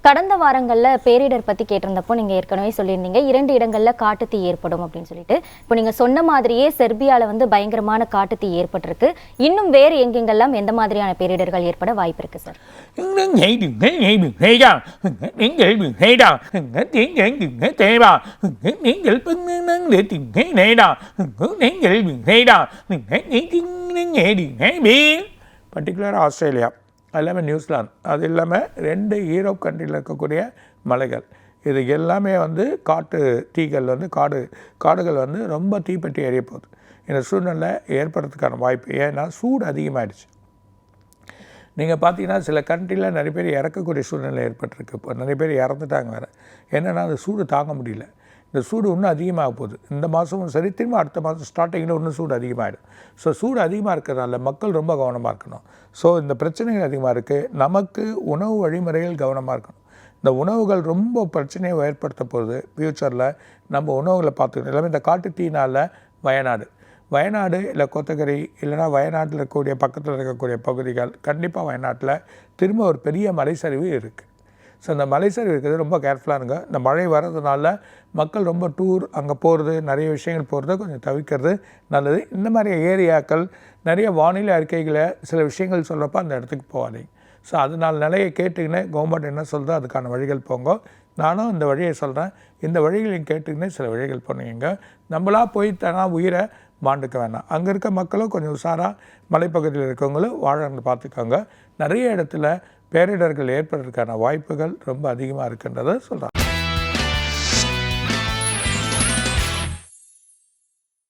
கடந்த வாரங்களில் பேரிடர் பற்றி கேட்டிருந்தப்போ நீங்கள் ஏற்கனவே சொல்லியிருந்தீங்க 2 இடங்களில் காட்டுத்தீ ஏற்படும் அப்படின்னு சொல்லிட்டு. இப்போ நீங்கள் சொன்ன மாதிரியே செர்பியாவில் வந்து பயங்கரமான காட்டுத்தீ ஏற்பட்டிருக்கு. இன்னும் வேறு எங்கெங்கெல்லாம் எந்த மாதிரியான பேரிடர்கள் ஏற்பட வாய்ப்பு இருக்குது சார்? பர்டிகுலராக ஆஸ்திரேலியா, அது இல்லாமல் நியூசிலாந்து, அது இல்லாமல் 2 யூரோப் கண்ட்ரியில் இருக்கக்கூடிய மலைகள், இது எல்லாமே வந்து காட்டு தீகள் வந்து காடுகள் வந்து ரொம்ப தீப்பற்றி எரிய போகுது. இந்த சூழ்நிலை ஏற்படுறதுக்கான வாய்ப்பு, ஏன்னா சூடு அதிகமாகிடுச்சு. நீங்கள் பார்த்தீங்கன்னா சில கண்ட்ரியில் நிறைய பேர் இறக்கக்கூடிய சூழ்நிலை ஏற்பட்டிருக்கு. இப்போ நிறைய பேர் இறந்துட்டாங்க வேறு. என்னென்னா அந்த சூடு தாங்க முடியல. இந்த சூடு இன்னும் அதிகமாக போகுது. இந்த மாதமும் சரி, திரும்ப அடுத்த மாதம் ஸ்டார்டிங்கில் இன்னும் சூடு அதிகமாகிடும். ஸோ சூடு அதிகமாக இருக்கிறதுனால மக்கள் ரொம்ப கவனமாக இருக்கணும். ஸோ இந்த பிரச்சனைகள் அதிகமாக இருக்குது. நமக்கு உணவு வழிமுறைகள் கவனமாக இருக்கணும். இந்த உணவுகள் ரொம்ப பிரச்சனையை ஏற்படுத்த போகுது ஃப்யூச்சரில். நம்ம உணவுகளை பார்த்துக்கணும். எல்லாமே இந்த காட்டு தீனால் வயநாடு இல்லை கோத்தகிரி இல்லைனா வயநாட்டில் இருக்கக்கூடிய பக்கத்தில் இருக்கக்கூடிய பகுதிகள், கண்டிப்பாக வயநாட்டில் திரும்ப ஒரு பெரிய மலைச்சரிவு இருக்குது. ஸோ அந்த மலைச்சரிவு இருக்கிறது ரொம்ப கேர்ஃபுல்லாக இருங்க. இந்த மழை வர்றதுனால மக்கள் ரொம்ப டூர் அங்கே போகிறது, நிறைய விஷயங்கள் போகிறத கொஞ்சம் தவிர்க்கிறது நல்லது. இந்த மாதிரி ஏரியாக்கள் நிறைய வானிலை அறிக்கைகளை சில விஷயங்கள் சொல்கிறப்ப அந்த இடத்துக்கு போகாதீங்க. ஸோ அதனால் நிலையை கேட்டுக்கின்னு கவர்மெண்ட் என்ன சொல்கிறோ அதுக்கான வழிகள் போங்க. நானும் இந்த வழியை சொல்கிறேன். இந்த வழிகளையும் கேட்டுக்கின்னு சில வழிகள் பண்ணுவீங்க. நம்மளா போய் உயிரை மாண்டுக்க வேணாம். அங்கே இருக்க மக்களும் கொஞ்சம் உஷாராக மலைப்பகுதியில் இருக்கவங்களும் வாழன்னு பார்த்துக்கோங்க. நிறைய இடத்துல பேரிடர்கள் ஏற்படுறதுக்கான வாய்ப்புகள் ரொம்ப அதிகமாக இருக்குன்றதை சொல்கிறாங்க.